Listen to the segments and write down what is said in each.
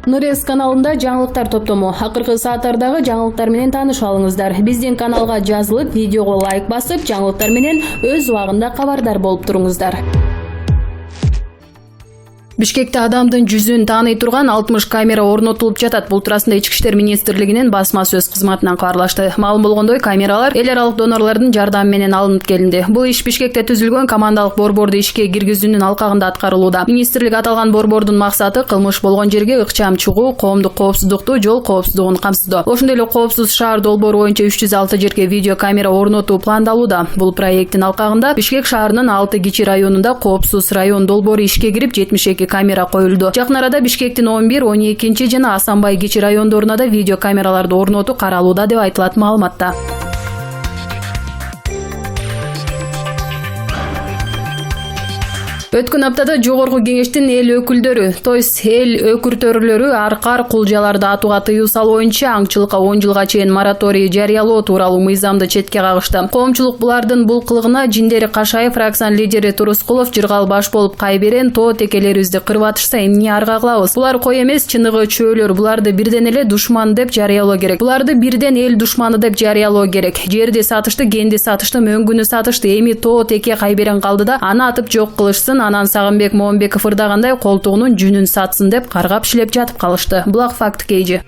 Нурес каналында жаңылыктар топтому. Акыркы сааттардагы жаңылыктар менен тааныша алыңыздар. Биздин каналга жазылып, видеого лайк басып, жаңылыктар менен өз убагында кабардар болуп туруңуздар. Бишкекте адамдын жүзүн тааный турган 60 камера орнотулуп жатат. Бул туурасында Ички иштер министрлигинин басма сөз кызматынан кабарлашты. Маалым болгондой, камералар эл аралык донорлордун жардамы менен алынып келинди. Бул иш Бишкекте түзүлгөн командалык борборду ишке киргизүүнүн алкагында аткарылууда. Министрлик аталган борбордун максаты кылмыш болгон жерге ыкчам чыгуу, коомдук коопсуздукту, жол коопсуздугун камсыздоо. Ошондой эле коопсуз шаар долбоору боюнча 306 жерге видео камера орнотуу пландалууда. Бул проекттин алкагында Бишкек шаарынын 6 кичи районунда коопсуз район долбоору ишке кирип 72 камера коюлду. Жакын арада Бишкектин 11, 12 жана Асанбай кичи райондоруна да видео камераларды орнотуу каралууда деп айтылат маалыматта. Өткөн аптада жогорку кеңештин эл өкүлдөрү, эл өкүртөрлөрү аркар кулжаларды атууга тыюу салуу боюнча аңчылыкка 10 жылга чейин мораторий жарыялоо тууралуу мыйзамды четке кагышты. Коомчулук булардын бул кылыгына Жиндери Кашаев, фракциянын лидери Турускулов жыргал баш болуп кайберен тоо текелерибизди кырып атышса эмне арга кылабыз? Булар кой эмес, чыныгы чөөлөр. Буларды бирден эле душман деп жарыялоо керек. Буларды бирден эл душманы деп жарыялоо керек. Жерди сатышты, кенди сатышты, мөңгүнү сатышты. Эми тоо теке кайберен калды да аны атып жок кылышсын. Анан Сагынбек Момбеков ырдагандай колтугунун жүнүн сатсын деп каргап шилеп жатып калышты. Булак факт кейжи.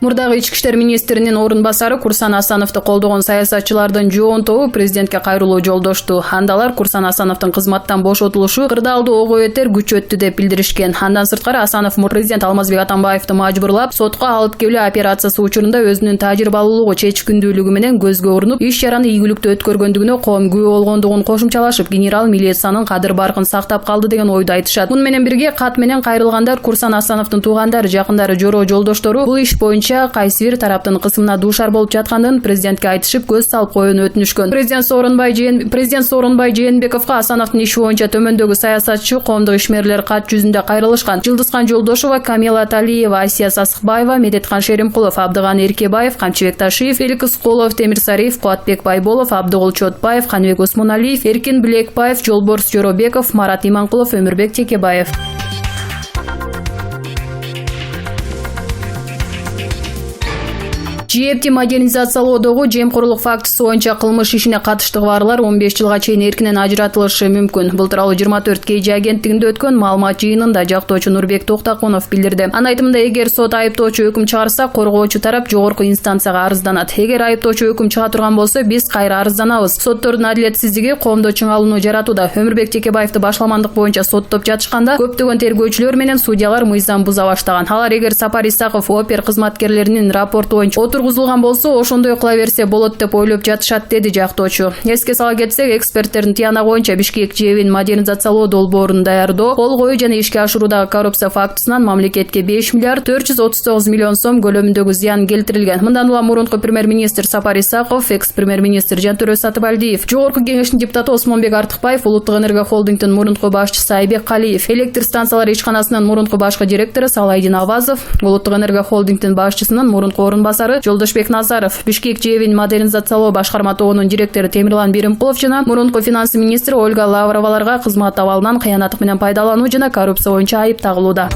Мурдагы Ички иштер министринин орун басары Курсан Асановду колдогон саясатчылардын жоон тобу президентке кайрылуу жолдошту. Андалар Курсан Асановдун кызматтан бошотулушу кырдаалды ого өтер күч өттү деп билдиришкен. Андан сырткары Асанов президент Алмазбек Атамбаевди мажбурлап, сотко алып келүү операциясы учурунда өзүнүн тажрыйбалуулугу, чечкиндүүлүгү менен көзгө урунуп, иш чараны ийгиликтүү өткөргөндүгүнө коом күбө болгондугун кошумчалашып, генерал милициянын кадыр баркын сактап калды деген ойду айтышат. Муну менен бирге кат менен кайрылгандар Курсан Асановдун туугандары, жакындары, жороо жолдоштору бул иш боюнча кайсы бир тараптын кысымына дуушар болуп жаткандыгын президентке айтышып, көз салып коюуну өтүнүшкөн. Президент Сооронбай Жээнбековго Асановдун иши боюнча төмөндөгү саясатчы, коомдук ишмерлер кат жүзүндө кайрылышкан. Жылдызхан Жолдошова, Камила Талиева, Асия Сасыкбаева, Медеткан Шеримкулов, Абдыган Эркебаев, Камчыбек Ташиев, Элик Ускулов, Темир Сариев, Куатбек Байболов, Абдыгул Чотбаев, Каныбек Усмоналиев, Эркин Билекбаев, Жолборс Жоробеков, Марат Иманкулов, Өмүрбек Текебаев. ЖЭБти модернизациялоодогу жемкорлук фактысы боюнча кылмыш ишине катыштыгы барлар 15 жылга чейин эркинен ажыратылышы мүмкүн. Бул тууралуу 24 KG агенттигинде өткөн маалымат жыйынында жактоочу Нурбек Токтакунов билдирди. Анын айтымында, эгер сот айыптоочу өкүм чыгарса, коргоочу тарап жогорку инстанцияга арызданат. Эгер айыптоочу өкүм чыга турган болсо, биз кайра арызданабыз. Соттордун адилетсиздиги коомдо чыңалууну жаратууда. Өмүрбек Текебаевди башламандык боюнча соттоп жатышканда, көптөгөн тергөөчүлөр менен судьялар мыйзам буза баштаган. Алар эгер Сапар Исаков опер кызматкерлеринин рапорту боюнча отургузулган болсо, ошондой кыла берсе болот деп ойлоп жатышат, деди жактоочу. Эске сала кетсек, эксперттердин тыянагы боюнча Бишкек ЖЭБин модернизациялоо долбоорун даярдоо, кол коюу жана ишке ашыруудагы коррупция фактысынан мамлекетке 5 миллиард 439 миллион сом көлөмүндөгү зыян келтирилген. Мындан улам мурунку премьер-министр Сапар Исаков, экс-премьер-министр Жантөрө Сатыбалдиев, жогорку кеңештин депутаты Осмонбек Артыкбаев, Улуттук энерго холдингдин мурунку башчысы Айбек Калиев, электр станциялары ишканасынын мурунку башкы директору Салайдин Авазов, Улуттук энерго холдингдин башчысынын мурунку орун басары Жолдошбек Назаров, Бишкек ЖЭБин модернизациялоо башкарма тобунун директору Темирлан Биримкулов жана мурунку финанс министри Ольга Лавроваларга кызмат абалынан кыянаттык менен пайдалануу жана коррупция боюнча айып тагылууда.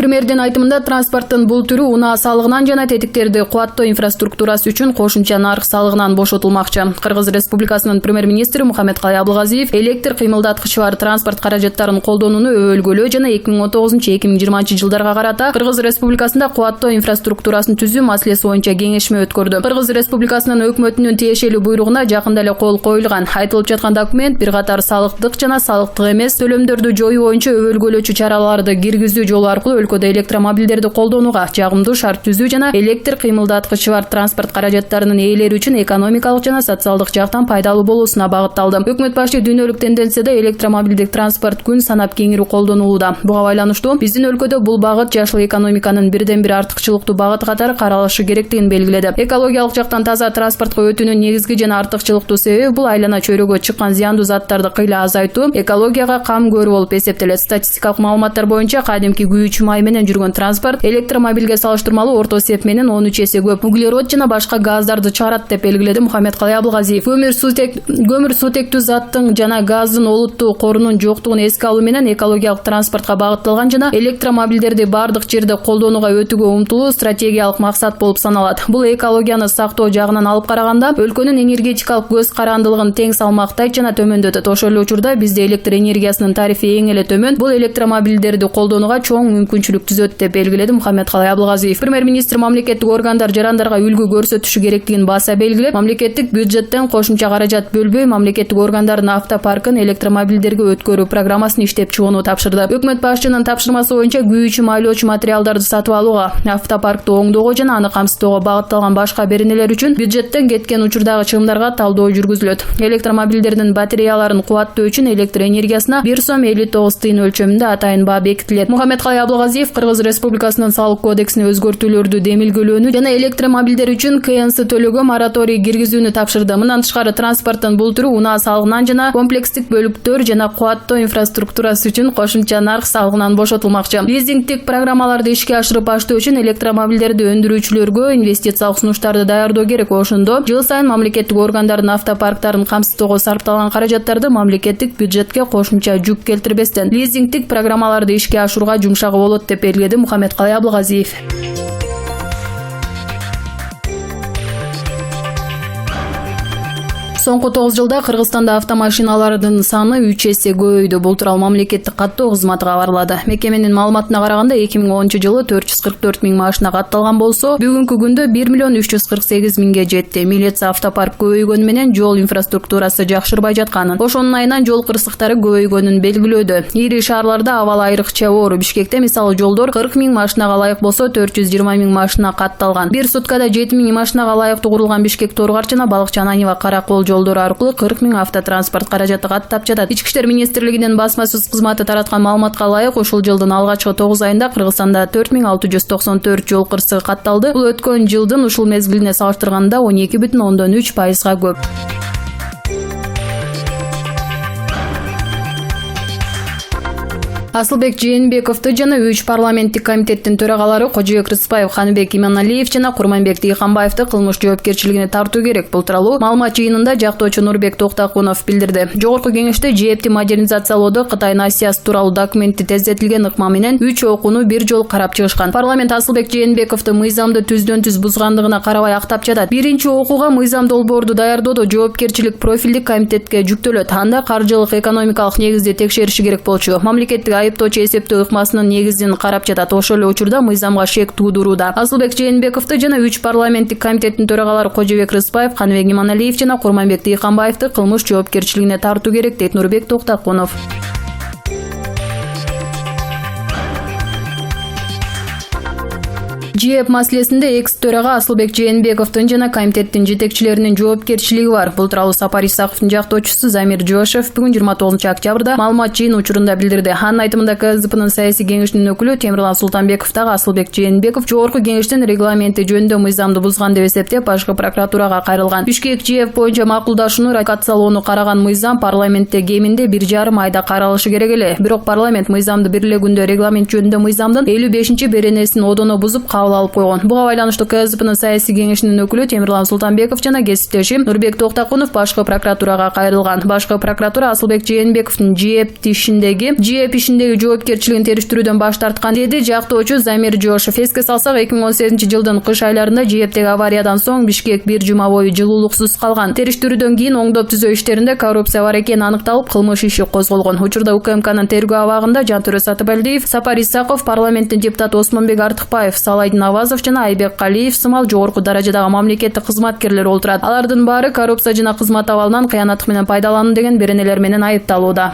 Премьердин айтымында, транспорттун бул түрү унаа салыгынан жана тетиктерди кубаттоо инфраструктурасы үчүн кошумча нарк салыгынан бошотулмакчы. Кыргыз Республикасынын премьер-министри Мухаммедкалый Абылгазиев электр кыймылдаткычы бар транспорт каражаттарын колдонууну өбөлгөлөө жана 2019-2020 жылдарга карата Кыргыз Республикасында кубаттоо инфраструктурасын түзүү маселеси боюнча кеңешме өткөрдү. Кыргыз Республикасынын өкмөтүнүн тиешелүү буйругуна жакында эле кол коюлган. Айтылып жаткан документ бир катар салыктык жана салыктык эмес төлөмдөрдү жоюу боюнча өбөлгөлөөчү чараларды киргизүү жолу аркылуу электромобилдерди колдонууга, жагымдуу шарт түзүү жана электр кыймылдаткычы бар транспорт каражаттарынын ээлери үчүн экономикалык жана социалдык жактан пайдалуу болуусуна багытталды. Өкмөт башы дүйнөлүк тенденцияда электромобилдик транспорт күн санап кеңири колдонулууда. Буга байланыштуу биздин өлкөдө бул багыт жашыл экономиканын бирден бир артыкчылыктуу багыты катары каралышы керектигин белгиледи. Экологиялык жактан таза транспортко өтүүнүн негизги жана артыкчылыктуу себеби бул айлана чөйрөгө чыккан зыяндуу заттарды кыйла азайтуу, экологияга кам көрүү болуп эсептелет. Статистикалык маалыматтар боюнча кадимки күйүүчү май менен жүргөн транспорт электромобилге салыштырмалуу орто эсеп менен 13 эсе көп углерод жана башка газдарды чыгарат деп белгиледи Мухаммедкалый Абылгазиев. Көмүр суутектүү заттын жана газдын олуттуу корунун жоктугун эске алуу менен экологиялык транспортко багытталган жана электромобилдерди бардык жерде колдонууга өтүүгө умтулуу стратегиялык максат болуп саналат. Бул экологияны сактоо жагынан алып караганда өлкөнүн энергетикалык көз карандылыгын тең салмактайт жана төмөндөтөт. Ошол эле учурда бизде электр энергиясынын тарифи эң эле төмөн. Бул электромобилдерди колдонууга чоң мүмкүнчүлүк түзөт деп белгиледи Мухаммедкалый Абылгазиев. Премьер-министр мамлекеттик органдар жарандарга үлгү көрсөтүшү керектигин баса белгилеп, мамлекеттик бюджеттен кошумча каражат бөлбөй мамлекеттик органдардын автопаркын электромобилдерге өткөрүү программасын иштеп чыгууну тапшырды. Өкмөт башчынын тапшырмасы боюнча күйүүчү майлоочу материалдарды сатып алууга, автопаркты оңдоого жана аны камсыздоого багытталган башка беренелер үчүн бюджеттен кеткен учурдагы чыгымдарга талдоо жүргүзүлөт. Электромобилдердин батареяларын кубаттоо үчүн электр энергиясына 1 сом 59 тыйын өлчөмүндө атайын баа бекитилет. Мухаммедкалый Абылгазиев Кыргыз Республикасынын салык кодексине өзгөртүүлөрдү демилгөлөөнү жана электромобилдер үчүн КНС төлөөгө мораторий киргизүүнү тапшырды. Мындан тышкары транспорттун бул түрү унаа салыгынан жана комплекстик бөлүктөр жана кубаттоо инфраструктурасы үчүн кошумча нарк салыгынан бошотулмакчы. Лизингтик программаларды ишке ашырып баштоо үчүн электромобилдерди өндүрүүчүлөргө инвестициялык сунуштарды даярдоо керек. Ошондо жыл сайын мамлекеттик органдардын автопарктарын камсыздоого сарпталган каражаттарды мамлекеттик бюджетке кошумча жүк келтирбестен лизингтик программаларды ишке ашырууга жумшагы болот деп белгиледи Мухаммедкалый Абылгазиев. Соңку 9 жылда Кыргызстанда автомашиналардын саны 3 эсе көбөйдү. Бул тууралуу мамлекеттик каттоо кызматы кабарлады. Мекеменин маалыматына караганда 2010-жылы 444 миң машина катталган болсо, бүгүнкү күндө 1 миллион 348 миңге жетти. Милиция автопарк көбөйгөнү менен жол инфраструктурасы жакшырбай жатканын, ошонун айынан жол кырсыктары көбөйгөнүн белгилөөдө. Ири шаарларда абал айрыкча оор. Бишкекте мисалы жолдор 40 миң машинага ылайык болсо, 420 миң машина катталган. Бир суткада 7 миң машинага ылайыктуу курулган Бишкек Торгарч жана Балыкчы-Ананьева Каракол жолдору аркылуу 40 миң автотранспорт каражаты каттап жатат. Ички иштер министрлигинин басма-сөз кызматы тараткан маалыматка ылайык, ушул жылдын алгачкы 9 айында Кыргызстанда 4694 жол кырсыгы катталды. Бул өткөн жылдын ушул мезгилине салыштырганда 12,3%га көп. Асылбек Жээнбековду жана 3 парламенттик комитеттин төрагалары Кожобек Рыспаев, Ханыбек Иманалиев жана Курманбек Дыйканбаевди кылмыш жоопкерчилигине тартуу керек. Бул тууралуу маалымат жыйынында жактоочу Нурбек Токтакунов билдирди. Жогорку кеңеште ЖЭПти модернизациялоодо Кытайдын Азиясы тууралуу документти тездетилген ыкма менен 3 окууну бир жолу карап чыгышкан. Парламент Асылбек Жээнбековду мыйзамды түздөн-түз бузгандыгына карабай актап жатат. Биринчи окууга мыйзам долбоорду даярдоодо жоопкерчилик профилдик комитетке жүктөлөт. Анда каржылык экономикалык негизди текшериши керек болчу. Мамлекеттик айыптоочу эсептөө ыкмасынын негизин карап жатат. Ошол эле учурда мыйзамга шек туудурууда. Асылбек Жээнбековду жана 3 парламенттик комитеттин төрагалары Кожобек Рыспаев, Ханыбек Иманалиев жана Курманбек Дыйканбаевди кылмыш жоопкерчилигине тартуу керек, дейт Нурбек Токтакунов. ЖЭП маселесинде экс-төрага Асылбек Жээнбековдун жана комитеттин жетекчилеринин жоопкерчилиги бар. Бул тууралуу Сапар Исаковдун жактоочусу Замир Жошев бүгүн 29 октябрда маалымат жыйын учурунда билдирди. Анын айтымында КСДПнын саясий кеңешинин өкүлү Темирлан Султанбеков дагы Асылбек Жээнбеков жогорку кеңештин регламенти жөнүндө мыйзамды бузган деп эсептеп, башкы прокуратурага кайрылган. Бишкек ЖЭП боюнча макулдашууну ратификациялоону караган мыйзам парламентте кеминде 1,5 айда каралышы керек эле. Бирок парламент мыйзамды бир эле күндө регламент жөнүндө мыйзамдын 55-беренесин одоно бузуп кабыл алып койгон. Буга байланыштуу КСДПнын саясий кеңешинин өкүлү Темирлан Султанбеков жана кесиптеши Нурбек Токтакунов башкы прокуратурага кайрылган. Башкы прокуратура Асылбек Жээнбековдун ЖЭП ишиндеги жоопкерчилигин териштирүүдөн баш тарткан, деди жактоочу Замир Жошев. Эске салсак, 2018-жылдын кыш айларында ЖЭПтеги авариядан соң Бишкек бир жума бою жылуулуксуз калган. Териштирүүдөн кийин оңдоп түзөө иштеринде коррупция бар экени аныкталып, кылмыш иши козголгон. Учурда УКМКнын тергөө абагында Жантөрө Сатыбалдиев, Сапар Исаков, парламенттин депутаты Осмонбек Артыкбаев, Салайдин Авазов жана Айбек Калиев сымал жогорку даражадагы мамлекеттик кызматкерлер олтурат. Алардын баары коррупция жана кызмат абалынан кыянаттык менен пайдалануу деген беренелер менен айыпталууда.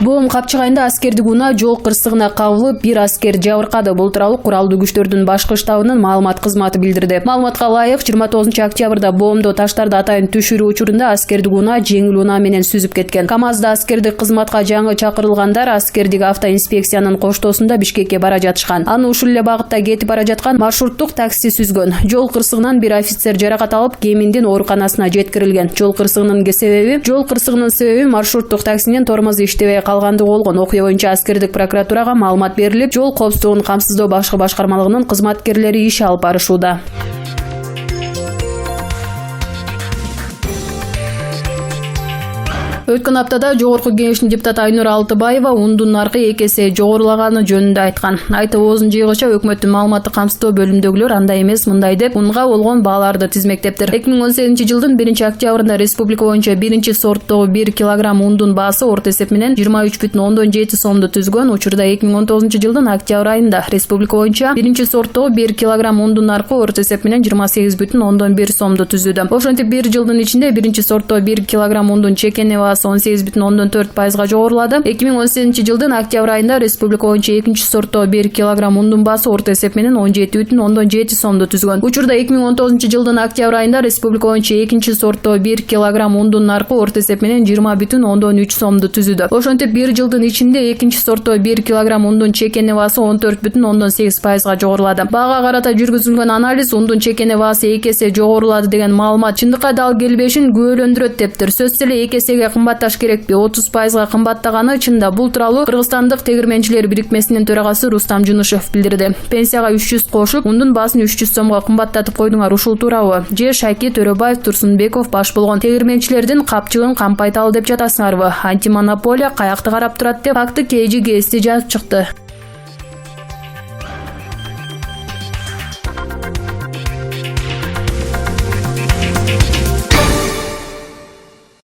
Боом капчыгайында аскердик унаа жол кырсыгына кабылып, бир аскер жабыркады. Бул тууралуу куралдуу күчтөрдүн башкы штабынын маалымат кызматы билдирди. Маалыматка ылайык 29 октябрда боомдо таштарды атайын түшүрүү учурунда аскердик унаа жеңил унаа менен сүзүп кеткен. КамАЗда аскердик кызматка жаңы чакырылгандар аскердик автоинспекциянын коштоосунда Бишкекке бара жатышкан. Аны ушул эле багытта кетип бара жаткан маршруттук такси сүзгөн. Жол кырсыгынан бир офицер жаракат алып, Кеминдин ооруканасына жеткирилген. Жол кырсыгынын себеби маршруттук таксинин тормозу иштебей калгандыгы болгон. Окуя боюнча аскердик прокуратурага маалымат берилип, жол коопсуздугун камсыздоо башкы башкармалыгынын кызматкерлери иш алып барышууда. Өткөн аптада Жогорку Кеңештин депутаты Айнур Алтыбаева ундун наркы 2 эсе жогорулаганы жөнүндө айткан. Айтып оозун жыйгыча өкмөттүн маалыматтык камсыздоо бөлүмдөгүлөр андай эмес, мындай деп унга болгон бааларды тизмектептир. 2018 жылдын 1-октябрында республика боюнча 1-сорттогу 1 килограмм ундун баасы орто эсеп менен 23,7 сомду түзгөн. Учурда 2019 жылдын октябрь айында республика боюнча 1-сорттогу 1 килограмм ундун наркы орто эсеп менен 28,1 сомду түзүүдө. Ошентип 1 жылдын ичинде 1-сорттогу 1 килограмм ундун чекени 18,4% жогорулады. 2018 жылдын октябрь айында республика боюнча 2-сорттогу 1 килограмм ундун баасы орто эсеп менен 17,7 сомду түзгөн. Учурда 2019 жылдын октябрь айында республика боюнча 2-сорттогу 1 килограмм ундун наркы орто эсеп менен 20,3 сомду түзүүдө. Ошентип 1 жылдын ичинде 2-сорттогу 1 килограмм ундун чекени баасы 14,8% жогорулады. Баага карата жүргүзүлгөн анализ ундун чекени баасы 2 эсе жогорулады деген маалымат чындыкка дал келбешин күбөлөндүрөт дептир. Сөзсүз эле 2 эсеге кымбатташ керекпи? 30% кымбаттаганы чында. Бул тууралуу Кыргызстандык тегирменчилер бирикмесинин төрагасы Рустам Жунушев билдирди. Пенсияга 300 кошуп, ундун баасын 300 сомго кымбаттатып койдуңар, ушул туурабы? Же Шайки Төрөбаев, Турсунбеков баш болгон тегирменчилердин капчыгын кампайталы деп жатасыңарбы? Антимонополия каякты карап турат деп факты KG Гезити жазып чыкты.